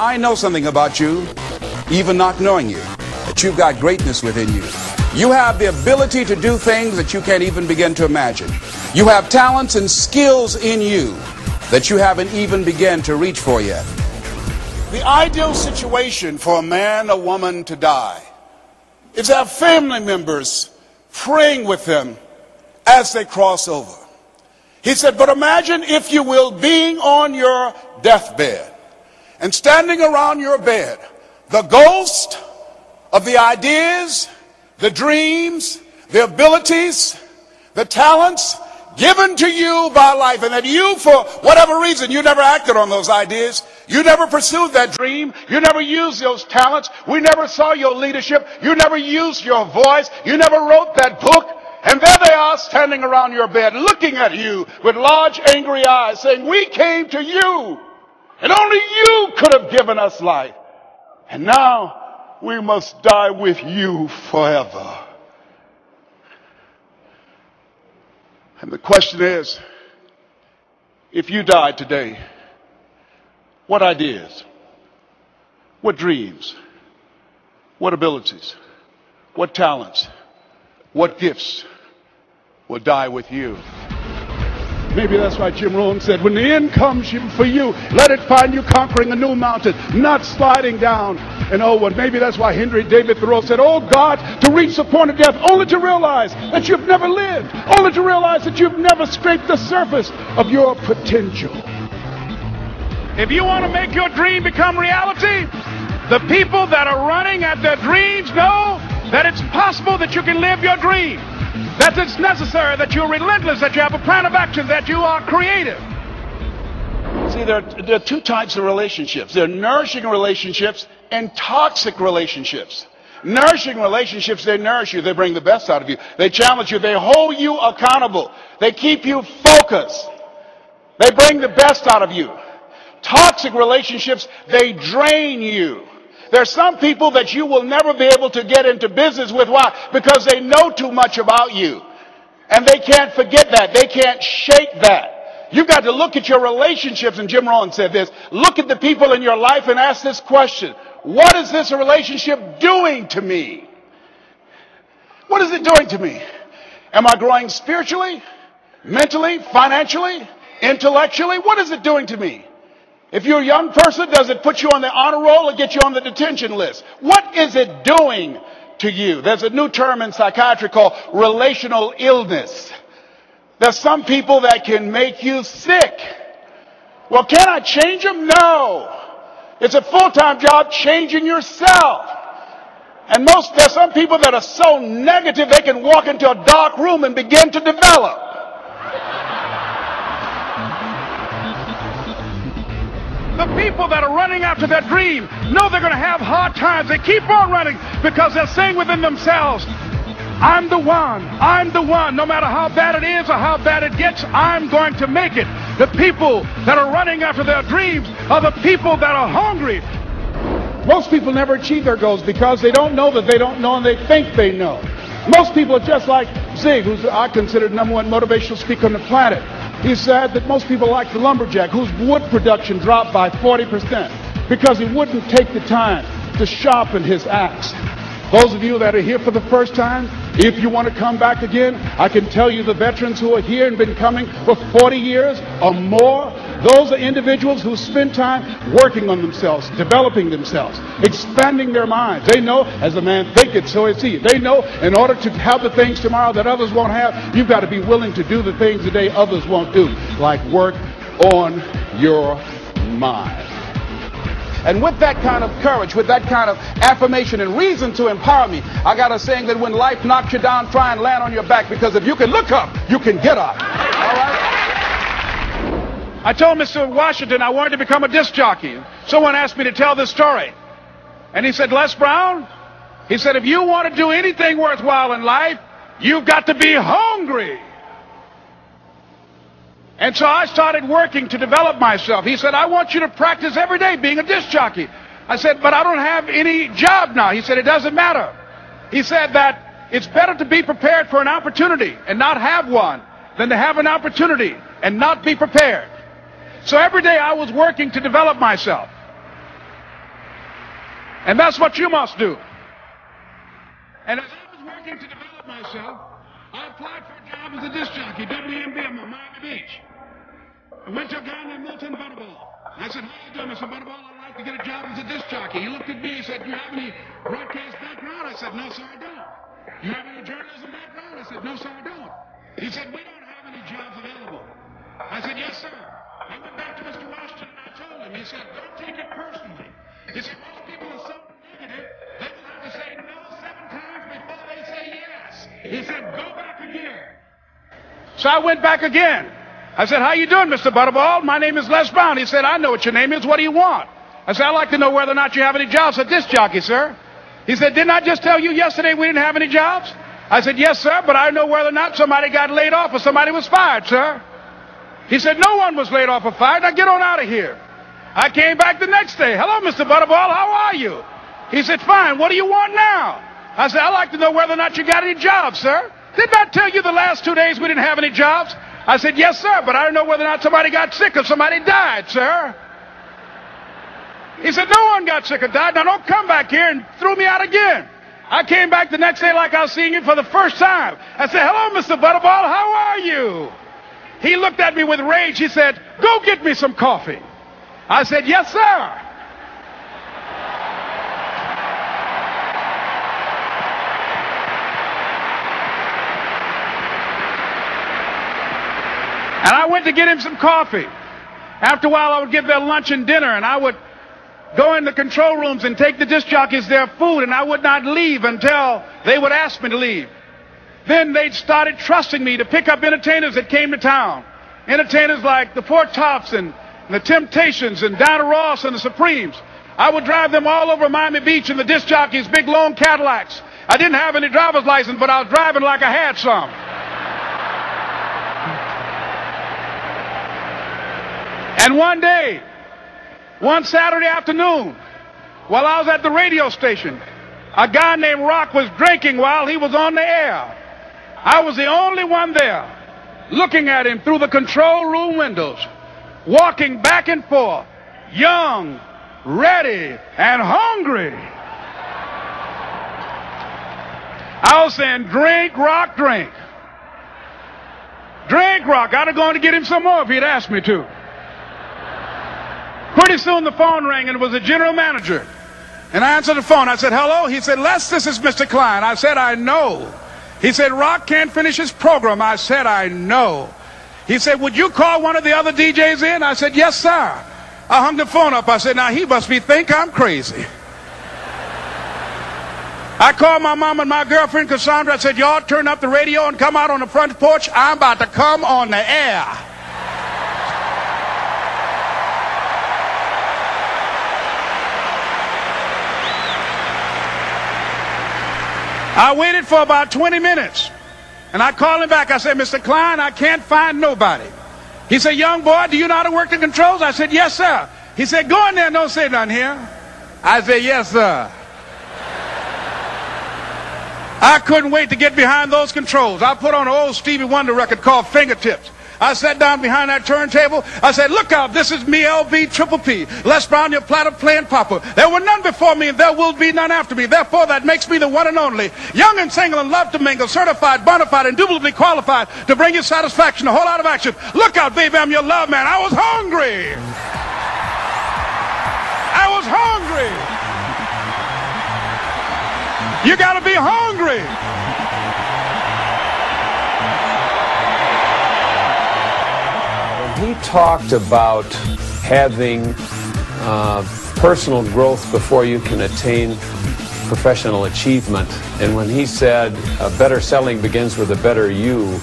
I know something about you, even not knowing you, that you've got greatness within you. You have the ability to do things that you can't even begin to imagine. You have talents and skills in you that you haven't even begun to reach for yet. The ideal situation for a man or woman to die is to have family members praying with them as they cross over. He said, but imagine, if you will, being on your deathbed and standing around your bed, the ghost of the ideas, the dreams, the abilities, the talents given to you by life, and that you, for whatever reason, you never acted on those ideas, you never pursued that dream, you never used those talents, we never saw your leadership, you never used your voice, you never wrote that book, and there they are standing around your bed looking at you with large angry eyes saying, we came to you and only you could have given us life, and now we must die with you forever. And the question is, if you died today, what ideas, what dreams, what abilities, what talents, what gifts will die with you? Maybe that's why Jim Rohn said, when the end comes for you, let it find you conquering a new mountain, not sliding down an old one. Maybe that's why Henry David Thoreau said, oh God, to reach the point of death, only to realize that you've never lived, only to realize that you've never scraped the surface of your potential. If you want to make your dream become reality, the people that are running at their dreams know that it's possible that you can live your dream, that it's necessary, that you're relentless, that you have a plan of action, that you are creative. See, there are two types of relationships. There are nourishing relationships and toxic relationships. Nourishing relationships, they nourish you. They bring the best out of you. They challenge you. They hold you accountable. They keep you focused. They bring the best out of you. Toxic relationships, they drain you. There are some people that you will never be able to get into business with. Why? Because they know too much about you. And they can't forget that. They can't shake that. You've got to look at your relationships, and Jim Rohn said this. Look at the people in your life and ask this question. What is this relationship doing to me? What is it doing to me? Am I growing spiritually, mentally, financially, intellectually? What is it doing to me? If you're a young person, does it put you on the honor roll or get you on the detention list? What is it doing to you? There's a new term in psychiatry called relational illness. There's some people that can make you sick. Well, can I change them? No. It's a full-time job changing yourself. And there's some people that are so negative they can walk into a dark room and begin to develop. The people that are running after their dream know they're going to have hard times. They keep on running because they're saying within themselves, I'm the one. I'm the one. No matter how bad it is or how bad it gets, I'm going to make it. The people that are running after their dreams are the people that are hungry. Most people never achieve their goals because they don't know that they don't know and they think they know. Most people are just like Zig, who's I consider the #1 motivational speaker on the planet. He said that most people like the lumberjack whose wood production dropped by 40% because he wouldn't take the time to sharpen his axe. Those of you that are here for the first time, if you want to come back again, I can tell you the veterans who are here and been coming for 40 years or more, those are individuals who spend time working on themselves, developing themselves, expanding their minds. They know, as a man thinketh, so is he. They know in order to have the things tomorrow that others won't have, you've got to be willing to do the things today others won't do, like work on your mind. And with that kind of courage, with that kind of affirmation and reason to empower me, I got a saying that when life knocks you down, try and land on your back, because if you can look up, you can get up. All right? I told Mr. Washington I wanted to become a disc jockey. Someone asked me to tell this story. And he said, Les Brown, he said, if you want to do anything worthwhile in life, you've got to be hungry. And so I started working to develop myself. He said, I want you to practice every day being a disc jockey. I said, but I don't have any job now. He said, it doesn't matter. He said that it's better to be prepared for an opportunity and not have one than to have an opportunity and not be prepared. So every day I was working to develop myself. And that's what you must do. And as I was working to develop myself, I applied for a job as a disc jockey, WMB, on Miami Beach. I went to a guy named Milton Butterball. I said, how you doing, Mr. Butterball? I'd like to get a job as a disc jockey. He looked at me, he said, do you have any broadcast background? I said, no, sir, I don't. Do you have any journalism background? I said, no, sir, I don't. He said, we don't have any jobs available. I said, yes, sir. I went back to Mr. Washington and I told him. He said, don't take it personally. He said, most people are so negative, they will have to say no 7 times before they say yes. He said, go back again. So I went back again. I said, how you doing, Mr. Butterball? My name is Les Brown. He said, I know what your name is. What do you want? I said, I'd like to know whether or not you have any jobs at disc jockey, sir. He said, didn't I just tell you yesterday we didn't have any jobs? I said, yes, sir, but I know whether or not somebody got laid off or somebody was fired, sir. He said, no one was laid off or fired. Now get on out of here. I came back the next day. Hello, Mr. Butterball. How are you? He said, fine. What do you want now? I said, I'd like to know whether or not you got any jobs, sir. Didn't I tell you the last 2 days we didn't have any jobs? I said, yes, sir, but I don't know whether or not somebody got sick or somebody died, sir. He said, no one got sick or died. Now don't come back here and throw me out again. I came back the next day like I was seeing you for the first time. I said, hello, Mr. Butterball, how are you? He looked at me with rage. He said, go get me some coffee. I said, yes, sir. And I went to get him some coffee. After a while, I would give their lunch and dinner, and I would go in the control rooms and take the disc jockeys their food, and I would not leave until they would ask me to leave. Then they started trusting me to pick up entertainers that came to town. Entertainers like the Four Tops and the Temptations and Diana Ross and the Supremes. I would drive them all over Miami Beach in the disc jockeys' big long Cadillacs. I didn't have any driver's license, but I was driving like I had some. And one day, one Saturday afternoon, while I was at the radio station, a guy named Rock was drinking while he was on the air. I was the only one there, looking at him through the control room windows, walking back and forth, young, ready, and hungry. I was saying, drink, Rock, drink. Drink, Rock. I'd have gone to get him some more if he'd asked me to. Pretty soon the phone rang, and it was the general manager. And I answered the phone. I said, hello? He said, Les, this is Mr. Klein. I said, I know. He said, Rock can't finish his program. I said, I know. He said, would you call one of the other DJs in? I said, yes, sir. I hung the phone up. I said, now he must think I'm crazy. I called my mom and my girlfriend, Cassandra. I said, y'all turn up the radio and come out on the front porch. I'm about to come on the air. I waited for about 20 minutes, and I called him back. I said, Mr. Klein, I can't find nobody. He said, young boy, do you know how to work the controls? I said, yes, sir. He said, go in there and don't say nothing here. I said, yes, sir. I couldn't wait to get behind those controls. I put on an old Stevie Wonder record called Fingertips. I sat down behind that turntable. I said, look out, this is me, LB Triple P. Les Brown, your platter playing papa. There were none before me, and there will be none after me. Therefore, that makes me the one and only. Young and single and love to mingle, certified, bona fide, indubitably qualified to bring you satisfaction, a whole lot of action. Look out, baby, I'm your love man. I was hungry. I was hungry. You got to be hungry. He talked about having personal growth before you can attain professional achievement. And when he said better selling begins with a better you,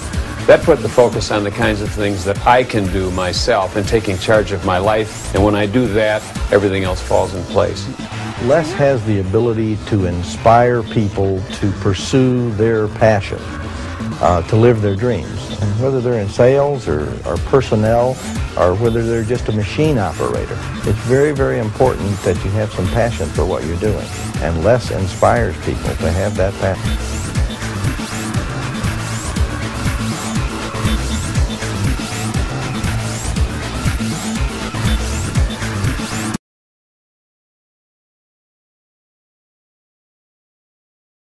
that put the focus on the kinds of things that I can do myself and taking charge of my life. And when I do that, everything else falls in place. Les has the ability to inspire people to pursue their passion, to live their dreams. And whether they're in sales or personnel or whether they're just a machine operator, it's very, very important that you have some passion for what you're doing. And Les inspires people to have that passion.